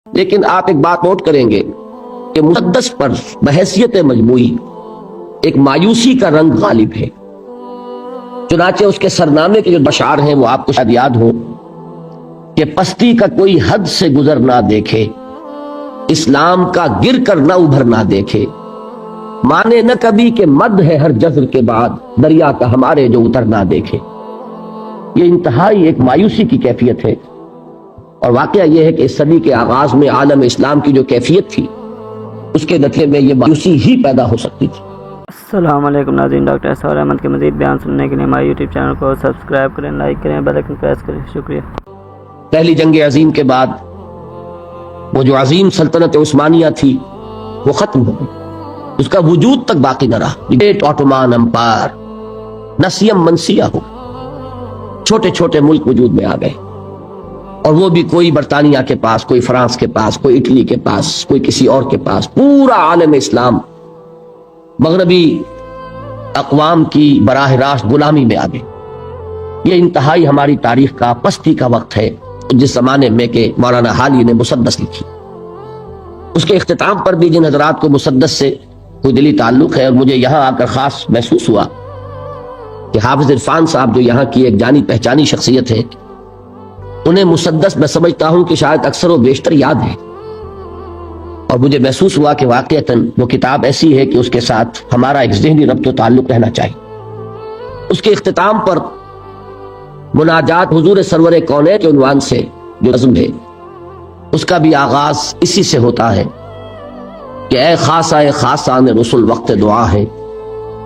لیکن آپ ایک بات نوٹ کریں گے کہ مسدس پر بحیثیت مجموعی ایک مایوسی کا رنگ غالب ہے۔ چنانچہ اس کے سرنامے کے جو اشعار ہیں وہ آپ کو شاید یاد ہو کہ پستی کا کوئی حد سے گزر نہ دیکھے، اسلام کا گر کر نہ ابھر نہ دیکھے، مانے نہ کبھی کہ مد ہے ہر جذر کے بعد، دریا کا ہمارے جو اتر نہ دیکھے۔ یہ انتہائی ایک مایوسی کی کیفیت ہے، اور واقعہ یہ ہے کہ اس صدی کے آغاز میں عالم اسلام کی جو کیفیت تھی اس کے نتیجے میں یہ مایوسی ہی پیدا ہو سکتی تھی۔ السلام علیکم ناظرین، ڈاکٹر اسرار احمد کے مزید بیان سننے کے لیے ہمارے یوٹیوب چینل کو سبسکرائب کریں، لائک کریں، بیل آئیکن پریس کریں۔ شکریہ۔ پہلی جنگ عظیم کے بعد وہ جو عظیم سلطنت عثمانیہ تھی وہ ختم ہو گئی، اس کا وجود تک باقی نہ رہا۔ گریٹ آٹومان امپائر نسیم منسیہ ہو، چھوٹے چھوٹے ملک وجود میں آ گئے، اور وہ بھی کوئی برطانیہ کے پاس، کوئی فرانس کے پاس، کوئی اٹلی کے پاس، کوئی کسی اور کے پاس۔ پورا عالم اسلام مغربی اقوام کی براہ راست غلامی میں آ گئے۔ یہ انتہائی ہماری تاریخ کا پستی کا وقت ہے جس زمانے میں کہ مولانا حالی نے مسدس لکھی۔ اس کے اختتام پر بھی جن حضرات کو مسدس سے کوئی دلی تعلق ہے، اور مجھے یہاں آ کر خاص محسوس ہوا کہ حافظ عرفان صاحب جو یہاں کی ایک جانی پہچانی شخصیت ہے، انہیں مسدس میں سمجھتا ہوں کہ شاید اکثر و بیشتر یاد ہے، اور مجھے محسوس ہوا کہ واقعتاً وہ کتاب ایسی ہے کہ اس کے ساتھ ہمارا ایک ذہنی ربط و تعلق رہنا چاہیے۔ اس کے اختتام پر مناجات حضور سرور کونین کے عنوان سے جو نظم ہے اس کا بھی آغاز اسی سے ہوتا ہے کہ اے خاصہ خاصان رسول وقت دعا ہے،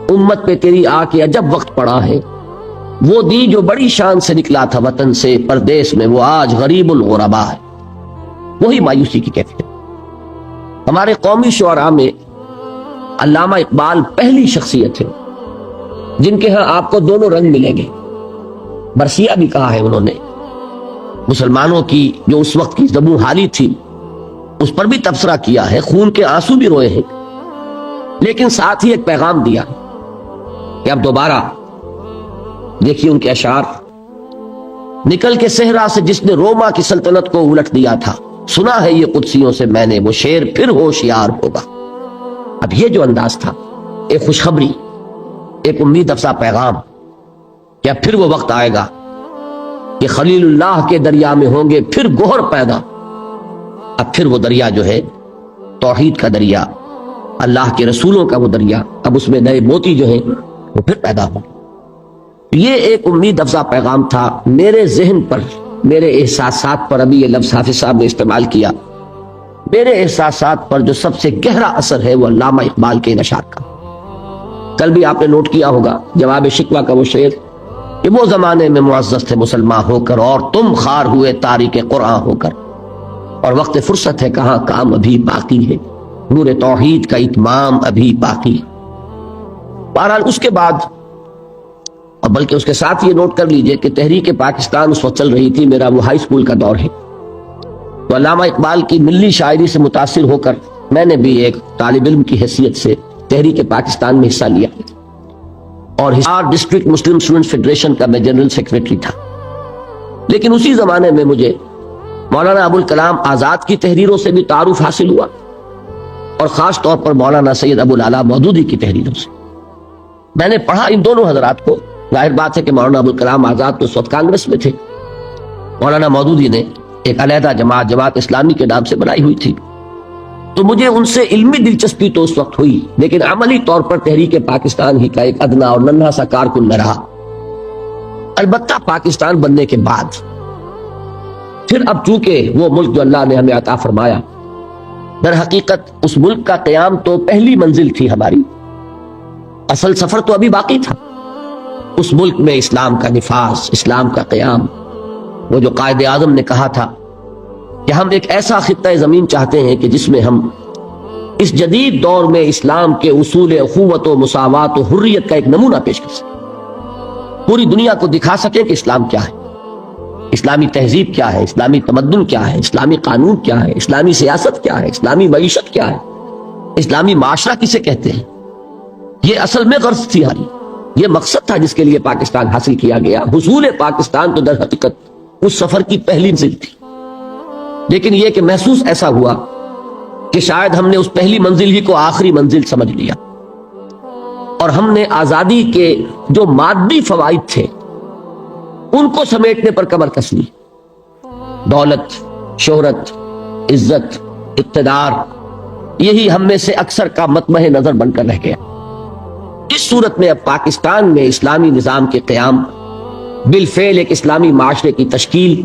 امت پہ تیری آ کے عجب وقت پڑا ہے، وہ دی جو بڑی شان سے نکلا تھا وطن سے پردیس میں، وہ آج غریب الغربا ہے۔ وہی مایوسی کی کیفیت۔ ہمارے قومی شعراء میں علامہ اقبال پہلی شخصیت ہے جن کے ہاں آپ کو دونوں رنگ ملیں گے۔ برسیہ بھی کہا ہے انہوں نے، مسلمانوں کی جو اس وقت کی زبوں حالی تھی اس پر بھی تبصرہ کیا ہے، خون کے آنسو بھی روئے ہیں، لیکن ساتھ ہی ایک پیغام دیا کہ اب دوبارہ دیکھیے ان کے اشعار۔ نکل کے صحرا سے جس نے روما کی سلطنت کو الٹ دیا تھا، سنا ہے یہ قدسیوں سے میں نے، وہ شیر پھر ہوشیار ہوگا۔ اب یہ جو انداز تھا، ایک خوشخبری، ایک امید افزا پیغام کہ اب پھر وہ وقت آئے گا کہ خلیل اللہ کے دریا میں ہوں گے پھر گوہر پیدا۔ اب پھر وہ دریا جو ہے توحید کا دریا، اللہ کے رسولوں کا وہ دریا، اب اس میں نئے موتی جو ہیں وہ پھر پیدا ہوں۔ یہ ایک امید افزا پیغام تھا۔ میرے ذہن پر، میرے احساسات پر، ابھی یہ لفظ حافظ صاحب نے استعمال کیا، میرے احساسات پر جو سب سے گہرا اثر ہے وہ علامہ اقبال کے اشعار کا۔ کل بھی آپ نے نوٹ کیا ہوگا جواب شکوہ کا وہ شعر کہ وہ زمانے میں معزز تھے مسلمان ہو کر، اور تم خار ہوئے تاریک قرآن ہو کر، اور وقت فرصت ہے کہاں کام ابھی باقی ہے، نور توحید کا اتمام ابھی باقی۔ بہرحال اس کے بعد، اور بلکہ اس کے ساتھ یہ نوٹ کر لیجئے کہ تحریک پاکستان اس وقت چل رہی تھی، میرا وہ ہائی اسکول کا دور ہے، تو علامہ اقبال کی ملی شاعری سے متاثر ہو کر میں نے بھی ایک طالب علم کی حیثیت سے تحریک پاکستان میں حصہ لیا، اور ہسار ڈسٹرکٹ مسلم اسٹوڈنٹس فیڈریشن کا میں جنرل سیکریٹری تھا۔ لیکن اسی زمانے میں مجھے مولانا ابوالکلام آزاد کی تحریروں سے بھی تعارف حاصل ہوا، اور خاص طور پر مولانا سید ابو الاعلیٰ مودودی کی تحریروں سے۔ میں نے پڑھا ان دونوں حضرات کو۔ ظاہر بات ہے کہ مولانا ابوالکلام آزاد تو اس وقت کانگریس میں تھے، مولانا مودودی نے ایک علیحدہ جماعت اسلامی کے نام سے بنائی ہوئی تھی، تو مجھے ان سے علمی دلچسپی تو اس وقت ہوئی، لیکن عملی طور پر تحریک پاکستان ہی کا ایک ادنا اور ننھا سا کارکن میں رہا۔ البتہ پاکستان بننے کے بعد پھر اب چونکہ وہ ملک جو اللہ نے ہمیں عطا فرمایا، در حقیقت اس ملک کا قیام تو پہلی منزل تھی ہماری، اصل سفر تو ابھی باقی تھا۔ اس ملک میں اسلام کا نفاذ، اسلام کا قیام، وہ جو قائد اعظم نے کہا تھا کہ ہم ایک ایسا خطہ زمین چاہتے ہیں کہ جس میں ہم اس جدید دور میں اسلام کے اصول اخوت و مساوات و حریت کا ایک نمونہ پیش کر سکیں، پوری دنیا کو دکھا سکیں کہ اسلام کیا ہے، اسلامی تہذیب کیا ہے، اسلامی تمدن کیا ہے، اسلامی قانون کیا ہے، اسلامی سیاست کیا ہے، اسلامی معیشت کیا ہے، اسلامی معاشرہ کسے کہتے ہیں۔ یہ اصل میں غرض تھی ہماری، یہ مقصد تھا جس کے لیے پاکستان حاصل کیا گیا۔ حصول پاکستان تو در حقیقت اس سفر کی پہلی منزل تھی۔ لیکن یہ کہ محسوس ایسا ہوا کہ شاید ہم نے اس پہلی منزل ہی کو آخری منزل سمجھ لیا، اور ہم نے آزادی کے جو مادی فوائد تھے ان کو سمیٹنے پر کمر کس لی۔ دولت، شہرت، عزت، اقتدار، یہی ہم میں سے اکثر کا مطمع نظر بن کر رہ گیا۔ اس صورت میں اب پاکستان میں اسلامی نظام کے قیام، بالفعل ایک اسلامی معاشرے کی تشکیل،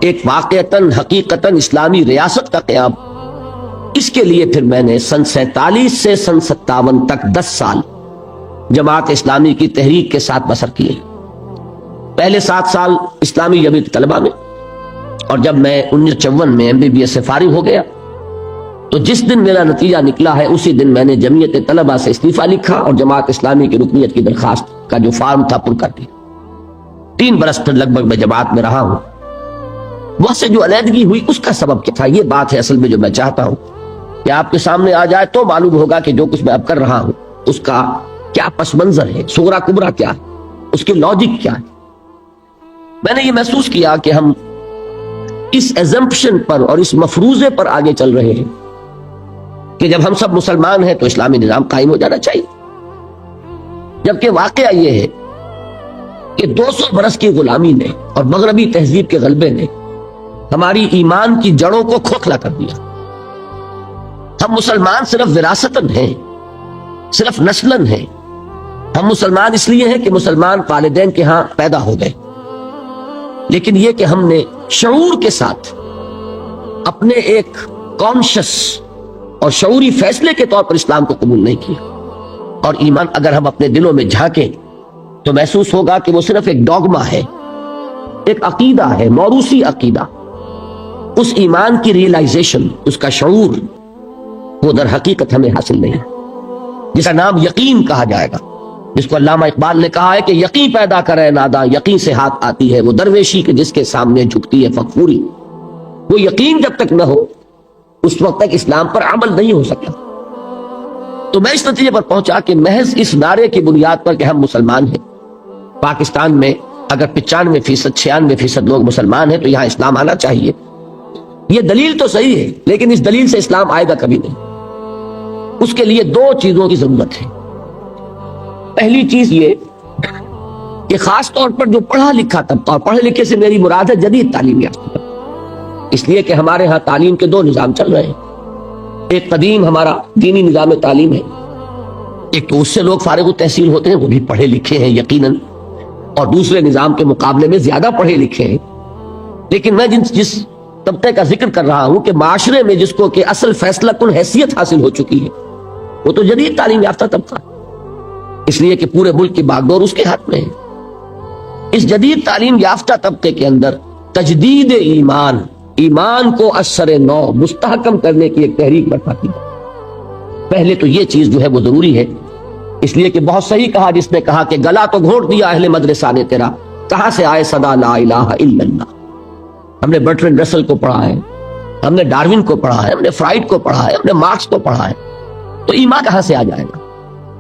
ایک واقعتاً حقیقتاً اسلامی ریاست کا قیام، اس کے لیے پھر میں نے سن 47 سے سن 57 تک 10 سال جماعت اسلامی کی تحریک کے ساتھ بسر کیے۔ پہلے 7 سال اسلامی جمعیت طلبہ میں، اور جب میں 1954 میں MBBS سے فارغ ہو گیا تو جس دن میرا نتیجہ نکلا ہے اسی دن میں نے جمعیت طلبہ سے استعفیٰ لکھا اور جماعت اسلامی کی رکنیت کی درخواست کا جو فارم تھا پر کر دیا۔ 3 برس پھر لگ بھگ میں جماعت میں رہا ہوں۔ وہاں سے جو علیحدگی ہوئی اس کا سبب کیا تھا، یہ بات ہے اصل میں جو میں چاہتا ہوں کہ آپ کے سامنے آ جائے تو معلوم ہوگا کہ جو کچھ میں اب کر رہا ہوں اس کا کیا پس منظر ہے، صغرا کبرا کیا ہے، اس کی لاجک کیا ہے۔ میں نے یہ محسوس کیا کہ ہم اس ایزمپشن پر اور اس مفروضے پر آگے چل رہے ہیں کہ جب ہم سب مسلمان ہیں تو اسلامی نظام قائم ہو جانا چاہیے، جبکہ واقعہ یہ ہے کہ 200 برس کی غلامی نے اور مغربی تہذیب کے غلبے نے ہماری ایمان کی جڑوں کو کھوکھلا کر دیا۔ ہم مسلمان صرف وراثتاً ہیں، صرف نسلاً ہیں۔ ہم مسلمان اس لیے ہیں کہ مسلمان والدین کے ہاں پیدا ہو گئے، لیکن یہ کہ ہم نے شعور کے ساتھ اپنے ایک کانشس اور شعوری فیصلے کے طور پر اسلام کو قبول نہیں کیا۔ اور ایمان اگر ہم اپنے دلوں میں جھانکیں تو محسوس ہوگا کہ وہ صرف ایک ڈوگما ہے، ایک عقیدہ ہے، موروثی عقیدہ۔ اس ایمان کی ریئلائزیشن، اس کا شعور، وہ در حقیقت ہمیں حاصل نہیں، جس کا نام یقین کہا جائے گا، جس کو علامہ اقبال نے کہا ہے کہ یقین پیدا کرے ناداں، یقین سے ہاتھ آتی ہے وہ درویشی کے جس کے سامنے جھکتی ہے فغفوری۔ وہ یقین جب تک نہ ہو اس وقت تک اسلام پر عمل نہیں ہو سکتا۔ تو میں اس نتیجے پر پہنچا کہ محض اس نعرے کی بنیاد پر کہ ہم مسلمان ہیں، پاکستان میں اگر 95% 96% لوگ مسلمان ہیں تو یہاں اسلام آنا چاہیے، یہ دلیل تو صحیح ہے، لیکن اس دلیل سے اسلام آئے گا کبھی نہیں۔ اس کے لیے 2 چیزوں کی ضرورت ہے۔ پہلی چیز یہ کہ خاص طور پر جو پڑھا لکھا طبقہ، اور پڑھے لکھے سے میری مراد ہے جدید تعلیم یافتہ، اس لیے کہ ہمارے ہاں تعلیم کے 2 نظام چل رہے ہیں۔ ایک قدیم ہمارا دینی نظام تعلیم ہے، ایک تو اس سے لوگ فارغ التحصیل ہوتے ہیں، وہ بھی پڑھے لکھے ہیں یقیناً، اور دوسرے نظام کے مقابلے میں زیادہ پڑھے لکھے ہیں۔ لیکن میں جس طبقے کا ذکر کر رہا ہوں کہ معاشرے میں جس کو کہ اصل فیصلہ کن حیثیت حاصل ہو چکی ہے، وہ تو جدید تعلیم یافتہ طبقہ، اس لیے کہ پورے ملک کی باغ ڈور اس کے ہاتھ میں ہے۔ اس جدید تعلیم یافتہ طبقے کے اندر تجدید ایمان کو اثر نو مستحکم کرنے کی ایک تحریک برپا کی۔ پہلے تو یہ چیز جو ہے وہ ضروری ہے، اس لیے کہ بہت صحیح کہا جس نے کہا کہ گلا تو گھونٹ دیا اہل مدرسہ نے تیرا، کہاں سے آئے صدا لا الہ الا اللہ۔ ہم نے برٹرینڈ رسل کو پڑھا ہے، ہم نے ڈاروین کو پڑھا ہے، ہم نے فرائڈ کو پڑھا ہے، ہم نے مارکس کو پڑھا ہے، تو ایمان کہاں سے آ جائے گا؟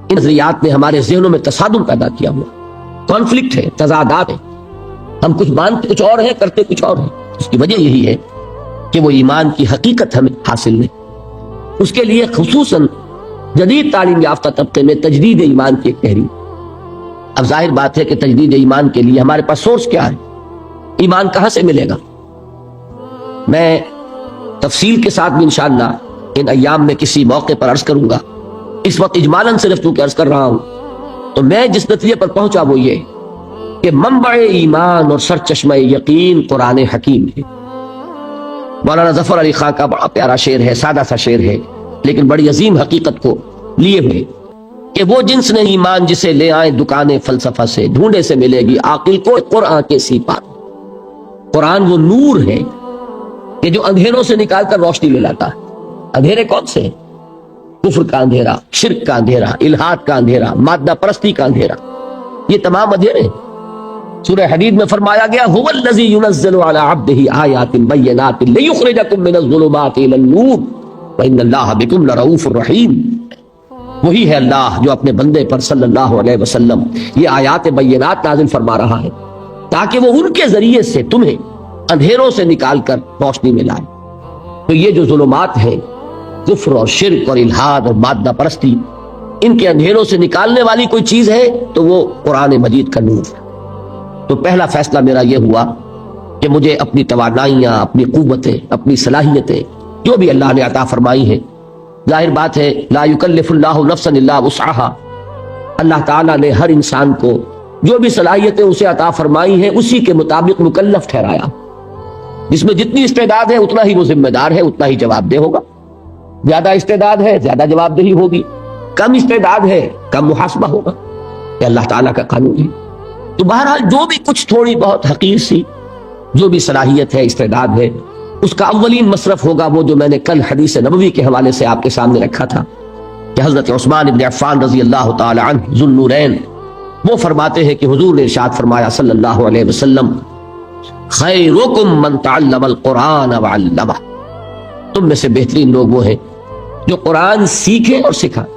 ان نظریات نے ہمارے ذہنوں میں تصادم پیدا کیا ہوا، کانفلکٹ ہے، تضادات ہے، ہم کچھ مانتے کچھ اور ہیں، کرتے کچھ اور ہیں۔ اس کی وجہ یہی ہے کہ وہ ایمان کی حقیقت ہمیں حاصل نہیں۔ اس کے لیے خصوصاً جدید تعلیم یافتہ طبقے میں تجدید ایمان کی ایک تحریک۔ اب ظاہر بات ہے کہ تجدید ایمان کے لیے ہمارے پاس سورس کیا ہے، ایمان کہاں سے ملے گا؟ میں تفصیل کے ساتھ بھی انشاءاللہ ان ایام میں کسی موقع پر عرض کروں گا، اس وقت اجمالاً صرف چونکہ عرض کر رہا ہوں۔ تو میں جس نتیجے پر پہنچا وہ یہ کہ منبع ایمان اور سرچشمہ یقین قرآن حکیم ہے۔ مولانا ظفر علی خان کا بڑا پیارا شعر ہے، سادہ سا شعر ہے لیکن بڑی عظیم حقیقت کو لیے ہوئے، کہ وہ جنس نے ایمان جسے لے آئے دکان فلسفہ سے، ڈھونڈے سے ملے گی عاقل کو قرآن کے سیپات۔ قرآن وہ نور ہے کہ جو اندھیروں سے نکال کر روشنی میں لاتا ہے۔ اندھیرے کون سے ہیں؟ کفر کا اندھیرا، شرک کا اندھیرا، الحاد کا اندھیرا، مادہ پرستی کا اندھیرا، یہ تمام اندھیرے۔ سورہ حدید میں فرمایا گیا هو الذی ينزل على عبده آیات بینات لیخرجکم من الظلمات الى النور وان اللہ بکم لرؤوف الرحیم۔ وہی ہے اللہ جو اپنے بندے پر صلی اللہ علیہ وسلم یہ آیات بینات نازل فرما رہا ہے تاکہ وہ ان کے ذریعے سے تمہیں اندھیروں سے نکال کر روشنی میں لائے۔ تو یہ جو ظلمات ہیں، کفر اور شرک اور الحاد اور مادہ پرستی، ان کے اندھیروں سے نکالنے والی کوئی چیز ہے تو وہ قرآن مجید کا نور ہے۔ تو پہلا فیصلہ میرا یہ ہوا کہ مجھے اپنی توانائیاں، اپنی قوتیں، اپنی صلاحیتیں جو بھی اللہ نے عطا فرمائی ہیں، ظاہر بات ہے لا یکلف اللہ نفسا الا وسعها، اللہ تعالیٰ نے ہر انسان کو جو بھی صلاحیتیں اسے عطا فرمائی ہیں اسی کے مطابق مکلف ٹھہرایا۔ جس میں جتنی استعداد ہے اتنا ہی وہ ذمہ دار ہے، اتنا ہی جواب دہ ہوگا۔ زیادہ استعداد ہے زیادہ جواب دہی ہوگی، کم استعداد ہے کم محاسبہ ہوگا، یہ اللہ تعالیٰ کا قانون ہے۔ تو بہرحال جو بھی کچھ تھوڑی بہت حقیر سی جو بھی صلاحیت ہے، استعداد ہے، اس کا اولین مصرف ہوگا وہ جو میں نے کل حدیث نبوی کے حوالے سے آپ کے سامنے رکھا تھا کہ حضرت عثمان ابن عفان رضی اللہ تعالی عنہ ذو النورین وہ فرماتے ہیں کہ حضور نے ارشاد فرمایا صلی اللہ علیہ وسلم، خیرکم من تعلم القرآن وعلمہ، تم میں سے بہترین لوگ وہ ہیں جو قرآن سیکھیں اور سکھائیں،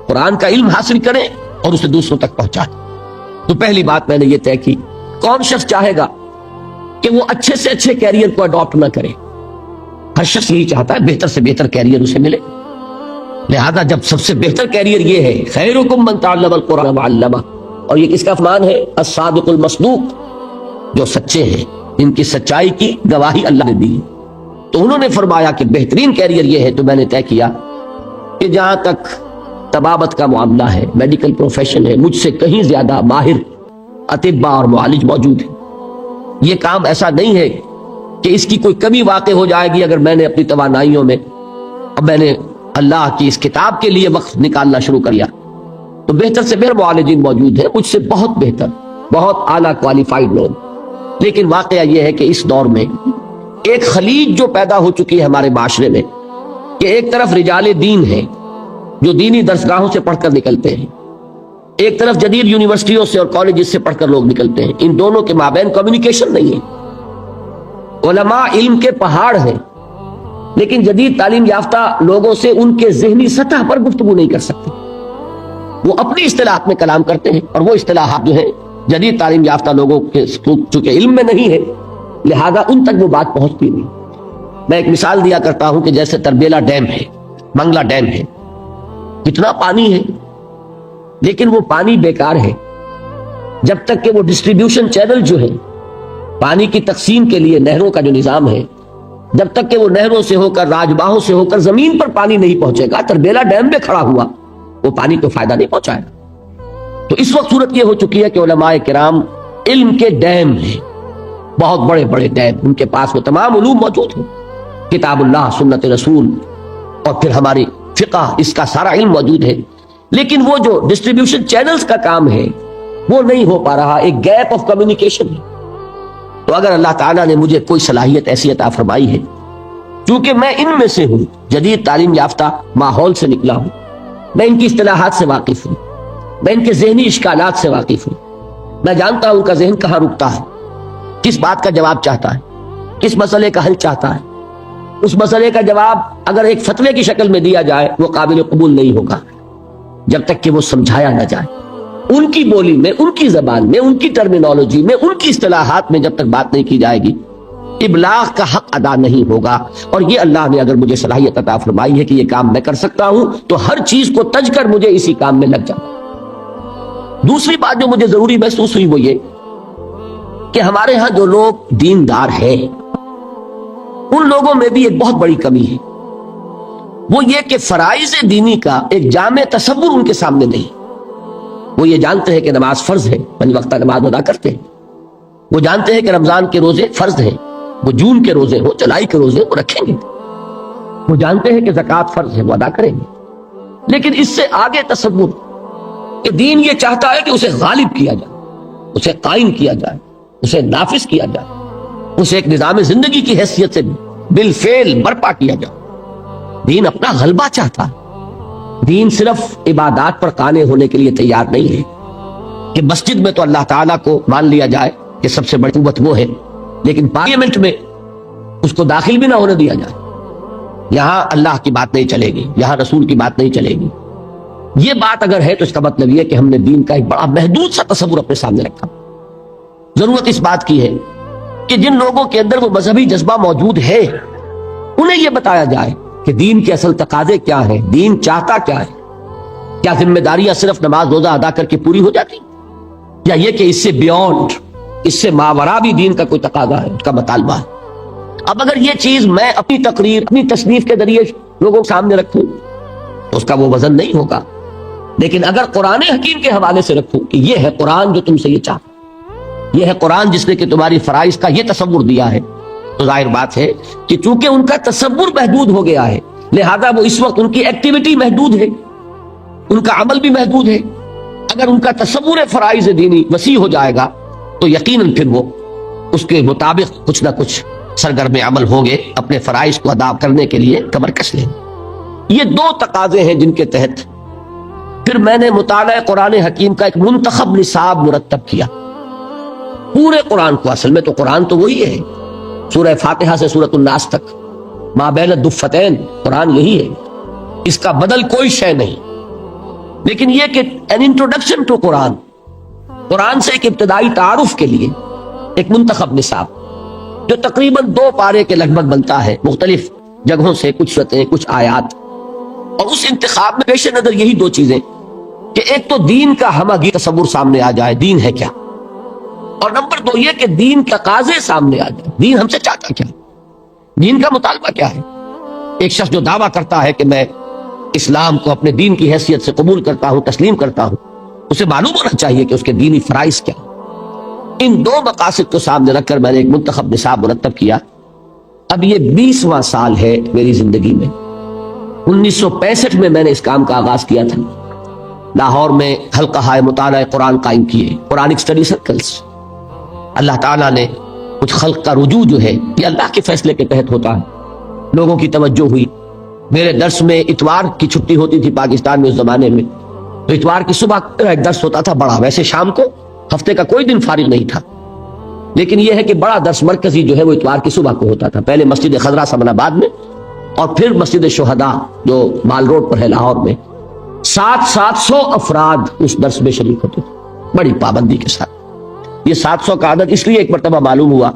قرآن کا علم حاصل کریں اور اسے دوسروں تک پہنچائیں۔ تو پہلی بات میں نے یہ طے کی، کون شخص چاہے گا کہ وہ اچھے سے اچھے کیریئر کو اڈاپٹ نہ کرے؟ ہر شخص یہی چاہتا ہے بہتر سے بہتر کیریئر اسے ملے، لہذا جب سب سے بہتر کیریئر یہ ہے خیرکم من تعلم القرآن وعلمہ، اور یہ کس کا فرمان ہے؟ الصادق المصدوق، جو سچے ہیں، ان کی سچائی کی گواہی اللہ نے دی۔ تو انہوں نے فرمایا کہ بہترین کیریئر یہ ہے، تو میں نے طے کیا کہ جہاں تک طبابت کا معاملہ ہے، میڈیکل پروفیشن ہے، مجھ سے کہیں زیادہ ماہر اطباء اور معالج موجود ہیں۔ یہ کام ایسا نہیں ہے کہ اس کی کوئی کمی واقع ہو جائے گی اگر میں نے اپنی توانائیوں میں، اب میں نے اللہ کی اس کتاب کے لیے وقت نکالنا شروع کر دیا، تو بہتر سے بہتر معالجین موجود ہیں، مجھ سے بہت بہتر، بہت اعلیٰ کوالیفائڈ لوگ۔ لیکن واقعہ یہ ہے کہ اس دور میں ایک خلیج جو پیدا ہو چکی ہے ہمارے معاشرے میں کہ ایک طرف رجال دین ہے جو دینی درسگاہوں سے پڑھ کر نکلتے ہیں، ایک طرف جدید یونیورسٹیوں سے اور کالجز سے پڑھ کر لوگ نکلتے ہیں، ان دونوں کے مابین کمیونیکیشن نہیں ہے۔ علماء علم کے پہاڑ ہیں لیکن جدید تعلیم یافتہ لوگوں سے ان کے ذہنی سطح پر گفتگو نہیں کر سکتے، وہ اپنی اصطلاحات میں کلام کرتے ہیں، اور وہ اصطلاحات جو ہیں جدید تعلیم یافتہ لوگوں کے چونکہ علم میں نہیں ہے لہذا ان تک وہ بات پہنچتی نہیں۔ میں ایک مثال دیا کرتا ہوں کہ جیسے تربیلا ڈیم ہے، منگلا ڈیم ہے، کتنا پانی ہے لیکن وہ پانی بیکار ہے جب تک کہ وہ ڈسٹریبیوشن چینل جو ہے پانی کی تقسیم کے لیے نہروں کا جو نظام ہے، جب تک کہ وہ نہروں سے ہو کر راجباہوں سے ہو کر زمین پر پانی نہیں پہنچے گا، تربیلا ڈیم میں کھڑا ہوا وہ پانی کو فائدہ نہیں پہنچائے گا۔ تو اس وقت صورت یہ ہو چکی ہے کہ علماء کرام علم کے ڈیم ہیں، بہت بڑے بڑے ڈیم، ان کے پاس وہ تمام علوم موجود ہیں، کتاب اللہ، سنت رسول اور پھر ہماری فقہ، اس کا سارا علم موجود ہے، لیکن وہ جو ڈسٹریبیوشن چینلز کا کام ہے وہ نہیں ہو پا رہا، ایک گیپ آف کمیونیکیشن ہے۔ تو اگر اللہ تعالیٰ نے مجھے کوئی صلاحیت ایسی عطا فرمائی ہے، چونکہ میں ان میں سے ہوں، جدید تعلیم یافتہ ماحول سے نکلا ہوں، میں ان کی اصطلاحات سے واقف ہوں، میں ان کے ذہنی اشکالات سے واقف ہوں، میں جانتا ہوں ان کا ذہن کہاں رکتا ہے، کس بات کا جواب چاہتا ہے، کس مسئلے کا حل چاہتا ہے۔ اس مسئلے کا جواب اگر ایک فتوے کی شکل میں دیا جائے وہ قابل قبول نہیں ہوگا جب تک کہ وہ سمجھایا نہ جائے، ان کی بولی میں، ان کی زبان میں، ان کی ٹرمینالوجی میں، ان کی اصطلاحات میں جب تک بات نہیں کی جائے گی ابلاغ کا حق ادا نہیں ہوگا۔ اور یہ اللہ نے اگر مجھے صلاحیت عطا فرمائی ہے کہ یہ کام میں کر سکتا ہوں تو ہر چیز کو تج کر مجھے اسی کام میں لگ جانا۔ دوسری بات جو مجھے ضروری محسوس ہوئی وہ یہ کہ ہمارے ہاں جو لوگ دیندار ہیں ان لوگوں میں بھی ایک بہت بڑی کمی ہے، وہ یہ کہ فرائض دینی کا ایک جامع تصور ان کے سامنے نہیں۔ وہ یہ جانتے ہیں کہ نماز فرض ہے، پنج وقتہ نماز ادا کرتے ہیں، وہ جانتے ہیں کہ رمضان کے روزے فرض ہیں، وہ جون کے روزے ہو، جولائی کے روزے وہ رکھیں گے، وہ جانتے ہیں کہ زکوٰۃ فرض ہے، وہ ادا کریں گے، لیکن اس سے آگے تصور کہ دین یہ چاہتا ہے کہ اسے غالب کیا جائے، اسے قائم کیا جائے، اسے نافذ کیا جائے، اسے ایک نظام زندگی کی حیثیت سے بالفعل برپا کیا جائے۔ دین اپنا غلبہ چاہتا ہے، دین صرف عبادات پر قانے ہونے کے لیے تیار نہیں ہے کہ مسجد میں تو اللہ تعالیٰ کو مان لیا جائے کہ سب سے بڑی قوت وہ ہے، لیکن پارلیمنٹ میں اس کو داخل بھی نہ ہونے دیا جائے، یہاں اللہ کی بات نہیں چلے گی، یہاں رسول کی بات نہیں چلے گی۔ یہ بات اگر ہے تو اس کا مطلب یہ کہ ہم نے دین کا ایک بڑا محدود سا تصور اپنے سامنے رکھا۔ ضرورت اس بات کی ہے کہ جن لوگوں کے اندر وہ مذہبی جذبہ موجود ہے انہیں یہ بتایا جائے کہ دین کے اصل تقاضے کیا ہیں، دین چاہتا کیا ہے. کیا ذمہ داریاں صرف نماز روزہ ادا کر کے پوری ہو جاتی، یا یہ کہ اس سے بیونڈ، اس سے ماورا بھی دین کا کوئی تقاضا ہے، اس کا مطالبہ ہے. اب اگر یہ چیز میں اپنی تقریر، اپنی تصنیف کے ذریعے لوگوں کے سامنے رکھوں تو اس کا وہ وزن نہیں ہوگا. لیکن اگر قرآن حکیم کے حوالے سے رکھوں کہ یہ ہے قرآن جو تم سے یہ چاہتا، یہ ہے قرآن جس نے کہ تمہاری فرائض کا یہ تصور دیا ہے، تو ظاہر بات ہے کہ چونکہ ان کا تصور محدود ہو گیا ہے، لہذا وہ اس وقت ان کی ایکٹیویٹی محدود ہے، ان کا عمل بھی محدود ہے. اگر ان کا تصور فرائض دینی وسیع ہو جائے گا تو یقیناً پھر وہ اس کے مطابق کچھ نہ کچھ سرگرم عمل ہوں گے، اپنے فرائض کو ادا کرنے کے لیے کمر کس لیں. یہ دو تقاضے ہیں جن کے تحت پھر میں نے مطالعہ قرآن حکیم کا ایک منتخب نصاب مرتب کیا. پورے قرآن کو، اصل میں تو قرآن تو وہی ہے، سورہ فاتحہ سے سورۃ الناس تک، ما بین الدفتین، قرآن یہی ہے، اس کا بدل کوئی شے نہیں. لیکن یہ کہ an introduction to قرآن، قرآن سے ایک ابتدائی تعارف کے لیے ایک منتخب نصاب جو تقریباً 2 پارے کے لگ بھگ بنتا ہے، مختلف جگہوں سے کچھ سورتیں، کچھ آیات. اور اس انتخاب میں پیش نظر یہی 2 چیزیں کہ ایک تو دین کا ہمہ گیر تصور سامنے آ جائے، دین ہے کیا، اور نمبر 2 یہ کہ دین کا تقاضے سامنے آ جائے، دین ہم سے چاہتا کیا، دین کا مطالبہ کیا ہے. ایک شخص جو دعویٰ کرتا ہے کہ میں اسلام کو اپنے دین کی حیثیت سے قبول کرتا ہوں، تسلیم کرتا ہوں، اسے معلوم ہونا چاہیے کہ اس کے دینی فرائض کیا. ان 2 مقاصد کو سامنے رکھ کر میں نے ایک منتخب نصاب مرتب کیا. اب یہ 20واں سال ہے میری زندگی میں. 1965 میں نے اس کام کا آغاز کیا تھا. لاہور میں حلقہ مطالعہ قرآن قائم کیے، قرآنک اسٹڈی سرکلز. اللہ تعالیٰ نے کچھ خلق کا رجوع جو ہے یہ اللہ کے فیصلے کے تحت ہوتا ہے، لوگوں کی توجہ ہوئی. میرے درس میں اتوار کی چھٹی ہوتی تھی پاکستان میں اس زمانے میں، تو اتوار کی صبح ایک درس ہوتا تھا بڑا، ویسے شام کو ہفتے کا کوئی دن فارغ نہیں تھا، لیکن یہ ہے کہ بڑا درس مرکزی جو ہے وہ اتوار کی صبح کو ہوتا تھا، پہلے مسجد خضرا سمن آباد میں اور پھر مسجد شہداء جو مال روڈ پر ہے لاہور میں. 700 افراد اس درس میں شریک ہوتے تھے بڑی پابندی کے ساتھ. یہ 700 کا عدد اس لیے ایک مرتبہ معلوم ہوا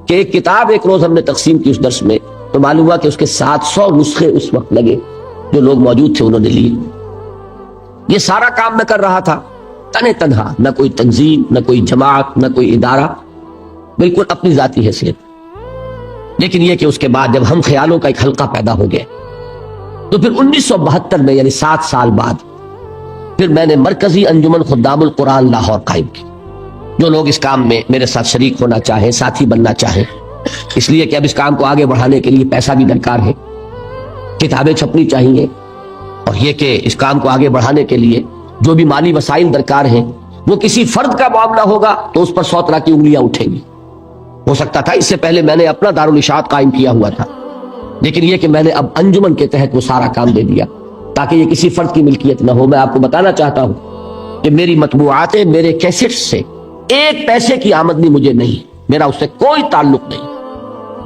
کہ ایک کتاب ایک روز ہم نے تقسیم کی اس درس میں، تو معلوم ہوا کہ اس کے 700 نسخے اس وقت لگے، جو لوگ موجود تھے انہوں نے لیے. یہ سارا کام میں کر رہا تھا تنے تنہا، نہ کوئی تنظیم، نہ کوئی جماعت، نہ کوئی ادارہ، بالکل اپنی ذاتی حیثیت. لیکن یہ کہ اس کے بعد جب ہم خیالوں کا ایک حلقہ پیدا ہو گیا تو پھر 1972 میں یعنی 7 سال بعد پھر میں نے مرکزی انجمن خدام القرآن لاہور قائم کی. جو لوگ اس کام میں میرے ساتھ شریک ہونا چاہیں، ساتھی بننا چاہیں، اس لیے کہ اب اس کام کو آگے بڑھانے کے لیے پیسہ بھی درکار ہے، کتابیں چھپنی چاہیے، اور یہ کہ اس کام کو آگے بڑھانے کے لیے جو بھی مالی وسائل درکار ہیں، وہ کسی فرد کا معاملہ ہوگا تو اس پر 100 طرح کی انگلیاں اٹھیں گی. ہو سکتا تھا اس سے پہلے میں نے اپنا دارالاشاعت قائم کیا ہوا تھا، لیکن یہ کہ میں نے اب انجمن کے تحت وہ سارا کام دے دیا تاکہ یہ کسی فرد کی ملکیت نہ ہو. میں آپ کو بتانا چاہتا ہوں کہ میری مطبوعات، میرے کیسٹ سے 1 پیسے کی آمدنی مجھے نہیں، میرا اس سے کوئی تعلق نہیں.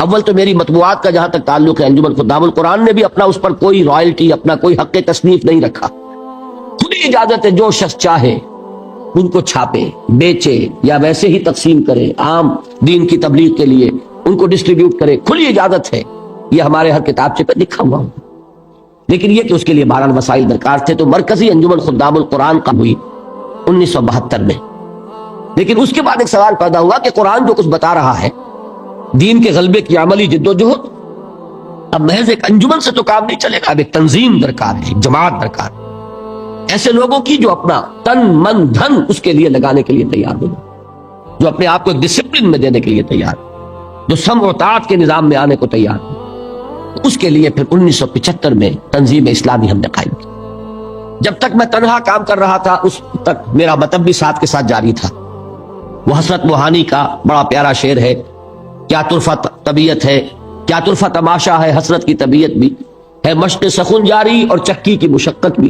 اول تو میری مطبوعات کا جہاں تک تعلق ہے، انجمن خدام القرآن نے بھی اپنا اس پر کوئی رائلٹی، اپنا کوئی حق تصنیف نہیں رکھا. خود ہی اجازت ہے جو شخص چاہے ان کو چھاپے، بیچے یا ویسے ہی تقسیم کرے، عام دین کی تبلیغ کے لیے ان کو ڈسٹریبیوٹ کرے، کھلی اجازت ہے. یہ ہمارے ہر کتابچے پہ لکھا ہوا. لیکن یہ کہ اس کے لیے بہرحال وسائل درکار تھے، تو مرکزی انجمن خدام القرآن قائم ہوئی 1972 میں. لیکن اس کے بعد ایک سوال پیدا ہوا کہ قرآن جو کچھ بتا رہا ہے، دین کے غلبے کی عملی جد و جہد، اب محض ایک انجمن سے تو کام نہیں چلے گا، اب ایک تنظیم درکار ہے، ایک جماعت درکار ہے، ایسے لوگوں کی جو اپنا تن من دھن اس کے لیے لگانے کے لیے تیار ہو، جو اپنے آپ کو ایک ڈسپلن میں دینے کے لیے تیار، جو سمع و طاعت کے نظام میں آنے کو تیار ہو. اس کے لیے پھر 1975 میں تنظیم اسلامی ہم نے قائم کی. جب تک میں تنہا کام کر رہا تھا اس تک میرا مطلب بھی ساتھ کے ساتھ جاری تھا. وہ حسرت موہانی کا بڑا پیارا شعر ہے، کیا طرفہ طبیعت ہے، کیا طرفہ تماشا ہے، حسرت کی طبیعت بھی ہے، مشق سخن جاری اور چکی کی مشقت بھی.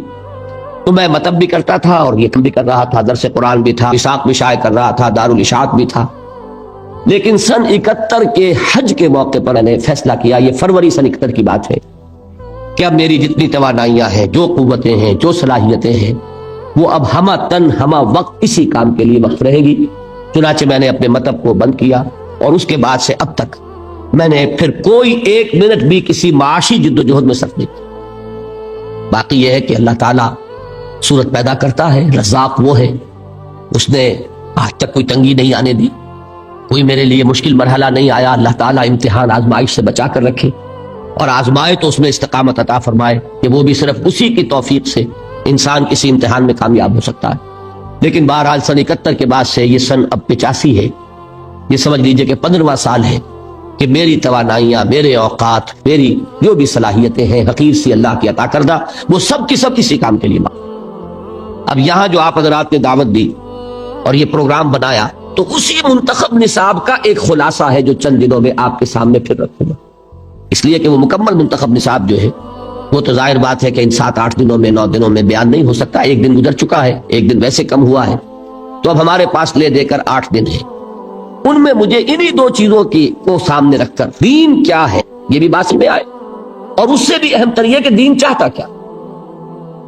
تو میں مطلب بھی کرتا تھا اور یہ کام بھی کر رہا تھا، درس قرآن بھی تھا، وثاق بھی شائع کر رہا تھا، دارالاشاعت بھی تھا. لیکن سن 71 کے حج کے موقع پر میں نے فیصلہ کیا، یہ فروری سن 71 کی بات ہے، کہ اب میری جتنی توانائیاں ہیں، جو قوتیں ہیں، جو صلاحیتیں ہیں، وہ اب ہمہ تن ہمہ وقت اسی کام کے لیے وقف رہے گی. چنانچہ میں نے اپنے مطلب کو بند کیا اور اس کے بعد سے اب تک میں نے پھر کوئی ایک منٹ بھی کسی معاشی جد و جہد میں صرف نہیں کی۔ باقی یہ ہے کہ اللہ تعالیٰ صورت پیدا کرتا ہے، رزاق وہ ہے، اس نے آج تک کوئی تنگی نہیں آنے دی، کوئی میرے لیے مشکل مرحلہ نہیں آیا۔ اللہ تعالیٰ امتحان آزمائش سے بچا کر رکھے اور آزمائے تو اس میں استقامت عطا فرمائے کہ وہ بھی صرف اسی کی توفیق سے انسان کسی امتحان میں کامیاب ہو سکتا ہے۔ لیکن بہرحال سن 71 کے بعد سے یہ سن اب 85 ہے، یہ سمجھ لیجئے کہ 15واں سال ہے کہ میری توانائیاں، میرے اوقات، میری جو بھی صلاحیتیں ہیں حقیر سی اللہ کی عطا کردہ، وہ سب کی سب کسی کام کے لیے اب یہاں جو آپ حضرات نے دعوت دی اور یہ پروگرام بنایا تو اسی منتخب نصاب کا ایک خلاصہ ہے جو چند دنوں میں آپ کے سامنے پھر رکھوں گا، اس لیے کہ وہ مکمل منتخب نصاب جو ہے وہ تو ظاہر بات ہے کہ ان 7-8 دنوں میں 9 دنوں میں بیان نہیں ہو سکتا، ایک دن گزر چکا ہے، ایک دن ویسے کم ہوا ہے، تو اب ہمارے پاس لے دے کر 8 دن ہیں۔ ان میں مجھے انہی 2 چیزوں کو سامنے رکھ کر دین کیا ہے یہ بھی بات میں آئے، اور اس سے بھی اہم تر یہ کہ دین چاہتا کیا،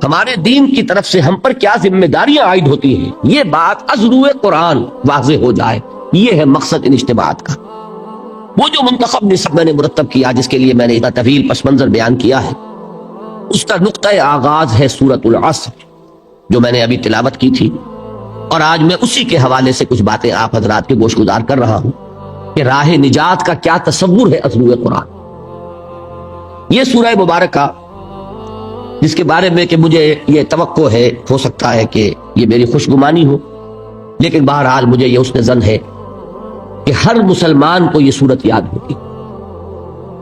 ہمارے دین کی طرف سے ہم پر کیا ذمہ داریاں عائد ہوتی ہیں، یہ بات از روئے قرآن واضح ہو جائے، یہ ہے مقصد ان اجتماعات کا۔ وہ جو منتخب نصاب میں نے مرتب کیا، جس کے لیے میں نے اتنا طویل پس منظر بیان کیا ہے، اس کا نقطۂ آغاز ہے سورۃ العصر جو میں نے ابھی تلاوت کی تھی، اور آج میں اسی کے حوالے سے کچھ باتیں آپ حضرات کے گوش گزار کر رہا ہوں کہ راہ نجات کا کیا تصور ہے از روئے قرآن۔ یہ سورہ مبارکہ جس کے بارے میں کہ مجھے یہ توقع ہے، ہو سکتا ہے کہ یہ میری خوش گمانی ہو، لیکن بہرحال مجھے یہ حسن ظن ہے کہ ہر مسلمان کو یہ صورت یاد ہوگی۔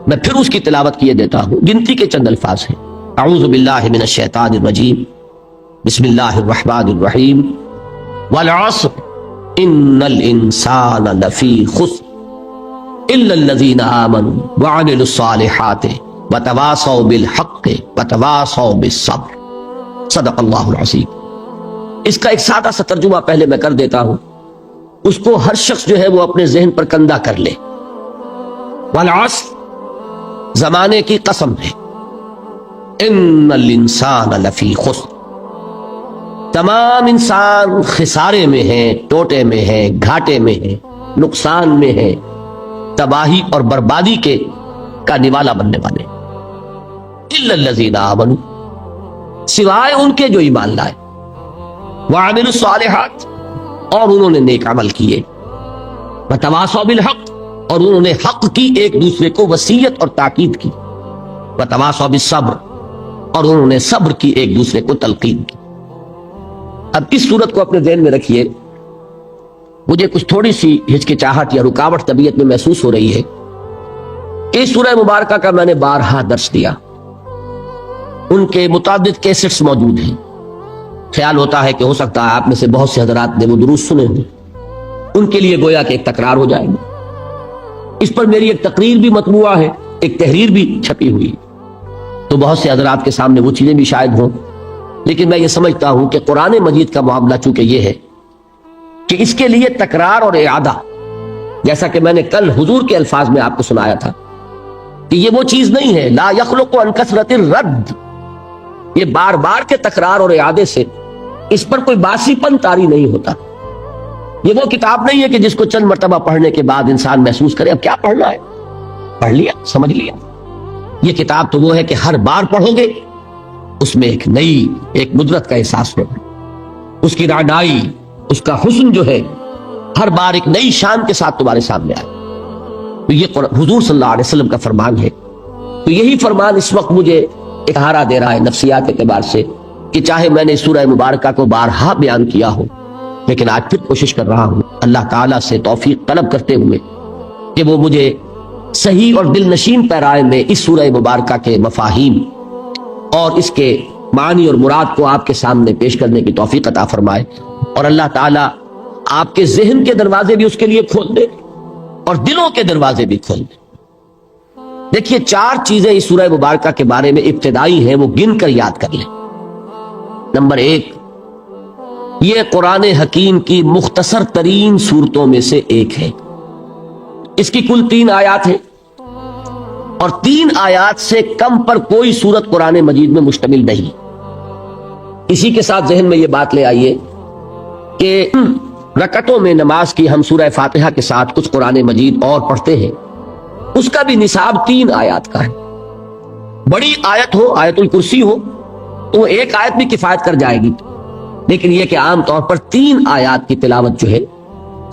میں پھر اس کی تلاوت کیے دیتا ہوں، گنتی کے چند الفاظ ہیں۔ اعوذ باللہ من الشیطان الرجیم، بسم اللہ الرحمن الرحیم، والعصر ان الانسان لفی خسر الا الذین آمنوا وعملوا الصالحات وتواصوا بالحق وتواصوا بالصبر، صدق اللہ العظیم۔ اس کا ایک سادہ سا ترجمہ پہلے میں کر دیتا ہوں، اس کو ہر شخص جو ہے وہ اپنے ذہن پر کندہ کر لے۔ والعصر زمانے کی قسم ہے، ان الانسان لفی خسر، تمام انسان خسارے میں ہیں، ٹوٹے میں ہیں، گھاٹے میں ہیں، نقصان میں ہیں، تباہی اور بربادی کا نوالا بننے والے، الا الذین آمنوا، سوائے ان کے جو ایمان لائے، وعملوا الصالحات، اور انہوں نے نیک عمل کیے، وتواصوا بالحق، اور انہوں نے حق کی ایک دوسرے کو وصیت اور تاکید کی، وتواصوا بالصبر، اور انہوں نے صبر کی ایک دوسرے کو تلقین کی۔ اب اس صورت کو اپنے ذہن میں رکھیے، مجھے کچھ تھوڑی سی ہچکچاہٹ یا رکاوٹ طبیعت میں محسوس ہو رہی ہے کہ اس سورہ مبارکہ کا میں نے بارہا درس دیا، ان کے متعدد کیسٹس موجود ہیں، خیال ہوتا ہے کہ ہو سکتا ہے آپ میں سے بہت سے حضرات نے وہ دروس سنے ہوں، ان کے لیے گویا کہ ایک تکرار ہو جائے گا۔ اس پر میری ایک تقریر بھی مطبوعہ ہے، ایک تحریر بھی چھپی ہوئی، تو بہت سے حضرات کے سامنے وہ چیزیں بھی شاید ہوں، لیکن میں یہ سمجھتا ہوں کہ قرآن مجید کا معاملہ چونکہ یہ ہے کہ اس کے لیے تکرار اور اعادہ، جیسا کہ میں نے کل حضور کے الفاظ میں آپ کو سنایا تھا کہ یہ وہ چیز نہیں ہے، لا یخلق عن کثرت الرد، یہ بار بار کے تکرار اور اعادے سے اس پر کوئی باسی پن طاری نہیں ہوتا۔ یہ وہ کتاب نہیں ہے کہ جس کو چند مرتبہ پڑھنے کے بعد انسان محسوس کرے اب کیا پڑھنا ہے، پڑھ لیا، سمجھ لیا۔ یہ کتاب تو وہ ہے کہ ہر بار پڑھو گے اس میں ایک نئی، ایک ندرت کا احساس ہوگا، اس کی رعنائی، اس کا حسن جو ہے ہر بار ایک نئی شان کے ساتھ تمہارے سامنے آئے۔ تو یہ حضور صلی اللہ علیہ وسلم کا فرمان ہے، تو یہی فرمان اس وقت مجھے ایک سہارا دے رہا ہے نفسیات کے اعتبار سے، کہ چاہے میں نے سورہ مبارکہ کو بارہا بیان کیا ہو، لیکن آج پھر کوشش کر رہا ہوں اللہ تعالیٰ سے توفیق طلب کرتے ہوئے کہ وہ مجھے صحیح اور دل نشین پیرائے میں اس سورہ مبارکہ کے مفاہیم اور اس کے معنی اور مراد کو آپ کے سامنے پیش کرنے کی توفیق عطا فرمائے، اور اللہ تعالیٰ آپ کے ذہن کے دروازے بھی اس کے لیے کھول دے اور دلوں کے دروازے بھی کھول دے۔ دیکھیے 4 چیزیں اس سورہ مبارکہ کے بارے میں ابتدائی ہیں، وہ گن کر یاد کر لیں۔ نمبر 1، یہ قرآن حکیم کی مختصر ترین صورتوں میں سے ایک ہے، اس کی کل 3 آیات ہیں، اور 3 آیات سے کم پر کوئی سورت قرآن مجید میں مشتمل نہیں۔ اسی کے ساتھ ذہن میں یہ بات لے آئیے کہ رکعتوں میں نماز کی ہم سورہ فاتحہ کے ساتھ کچھ قرآن مجید اور پڑھتے ہیں، اس کا بھی نصاب 3 آیات کا ہے. بڑی آیت ہو، آیت الکرسی ہو، تو وہ ایک آیت بھی کفایت کر جائے گی، لیکن یہ کہ عام طور پر 3 آیات کی تلاوت جو ہے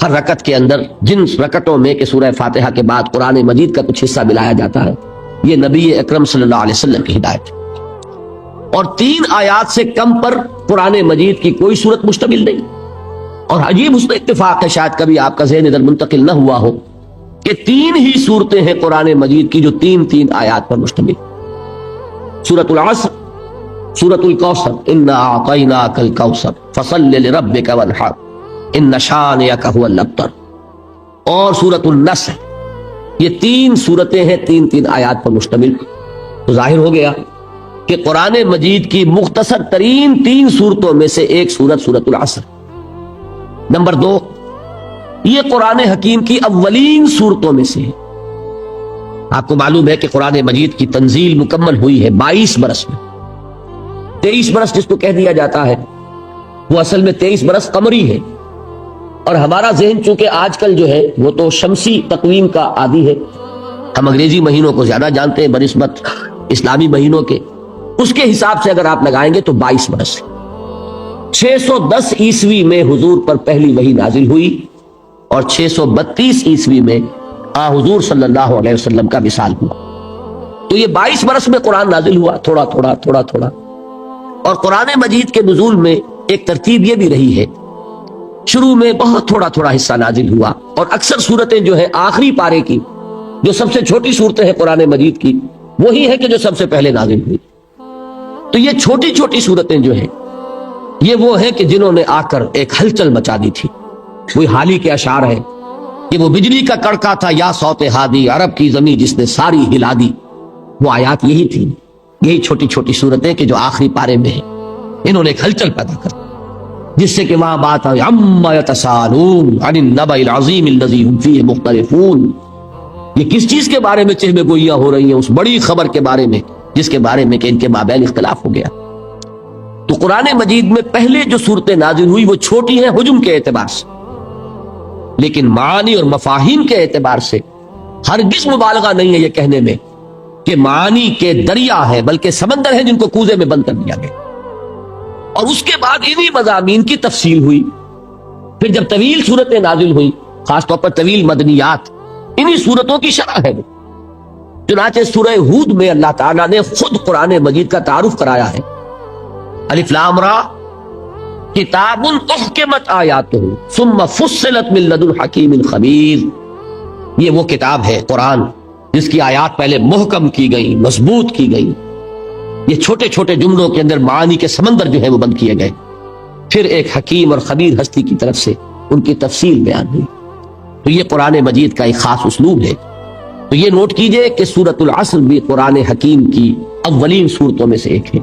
ہر رکعت کے اندر، جن رکعتوں میں کہ سورہ فاتحہ کے بعد قرآن مجید کا کچھ حصہ ملایا جاتا ہے، یہ نبی اکرم صلی اللہ علیہ وسلم کی ہدایت ہے. اور 3 آیات سے کم پر قرآن مجید کی کوئی صورت مشتمل نہیں. اور عجیب حسن اتفاق ہے، شاید کبھی آپ کا ذہن ادھر منتقل نہ ہوا ہو، کہ 3 ہی صورتیں ہیں قرآن مجید کی جو 3 آیات پر مشتمل. سورۃ العصر، سورۃ الکوثر، انا اعطیناک الکوثر فصل لربک وانحر ان شانئک ھو الابتر، اور سورۃ النصر. یہ 3 صورتیں ہیں 3 آیات پر مشتمل. تو ظاہر ہو گیا کہ قرآن مجید کی مختصر ترین 3 صورتوں میں سے ایک سورت سورۃ العصر. نمبر 2، یہ قرآن حکیم کی اولین صورتوں میں سے ہے. آپ کو معلوم ہے کہ قرآن مجید کی تنزیل مکمل ہوئی ہے 22 برس میں. 23 برس جس کو کہہ دیا جاتا ہے وہ اصل میں 23 برس قمری ہے. اور ہمارا ذہن چونکہ آج کل جو ہے وہ تو شمسی تقویم کا عادی ہے، ہم انگریزی مہینوں کو زیادہ جانتے ہیں بنسبت اسلامی مہینوں کے. اس کے حساب سے اگر آپ لگائیں گے تو 22 برس ہے. 610 عیسوی میں حضور پر پہلی وحی نازل ہوئی، اور 632 عیسوی میں حضور صلی اللہ علیہ وسلم کا وصال ہوا. تو یہ 22 برس میں قرآن نازل ہوا، تھوڑا تھوڑا تھوڑا تھوڑا. اور قرآن مجید کے نزول میں ایک ترتیب یہ بھی رہی ہے، شروع میں بہت تھوڑا تھوڑا حصہ نازل ہوا، اور اکثر صورتیں جو ہے آخری پارے کی جو سب سے چھوٹی صورتیں ہیں قرآن مجید کی، وہی ہے کہ جو سب سے پہلے نازل ہوئی. تو یہ چھوٹی چھوٹی صورتیں جو ہیں یہ وہ ہیں کہ جنہوں نے آ کر ایک ہلچل مچا دی تھی. وہی حالی کے اشعار ہیں کہ وہ بجلی کا کڑکا تھا یا صوت ہادی، عرب کی زمین جس نے ساری ہلا دی. وہ آیات یہی تھی، یہی چھوٹی چھوٹی صورتیں کہ جو آخری پارے میں ہیں. انہوں نے ایک ہلچل پیدا کر جس سے کہ وہاں بات ہے عما یتساءلون عن النبأ العظیم الذی هم فیہ مختلفون. یہ کس چیز کے بارے میں چہمے گوئیاں ہو رہی ہیں؟ اس بڑی خبر کے بارے میں جس کے بارے میں کہ ان کے مابین اختلاف ہو گیا. تو قرآن مجید میں پہلے جو صورتیں نازل ہوئی وہ چھوٹی ہیں حجم کے اعتبار سے، لیکن معانی اور مفاہیم کے اعتبار سے ہرگز مبالغہ نہیں ہے یہ کہنے میں کہ معانی کے دریا ہے، بلکہ سمندر ہیں جن کو کوزے میں بند کر دیا گیا. اور اس کے بعد انہی مضامین کی تفصیل ہوئی. پھر جب طویل صورتیں نازل ہوئی، خاص طور پر طویل مدنیات، انہی صورتوں کی شرح ہے. چنانچہ سورہ ہود میں اللہ تعالیٰ نے خود قرآن مجید کا تعارف کرایا ہے. الف لام را کتاب احکمت آیاتہ ثم فصلت من لدن حکیم خبیر. یہ وہ کتاب ہے قرآن جس کی آیات پہلے محکم کی گئی، مضبوط کی گئی. یہ چھوٹے چھوٹے جملوں کے اندر معانی کے سمندر جو ہے وہ بند کیے گئے. پھر ایک حکیم اور خبیر ہستی کی طرف سے ان کی تفصیل بیان ہوئی. تو یہ قرآن مجید کا ایک خاص اسلوب ہے. تو یہ نوٹ کیجئے کہ سورۃ العصر بھی قرآن حکیم کی اولین صورتوں میں سے ایک ہے.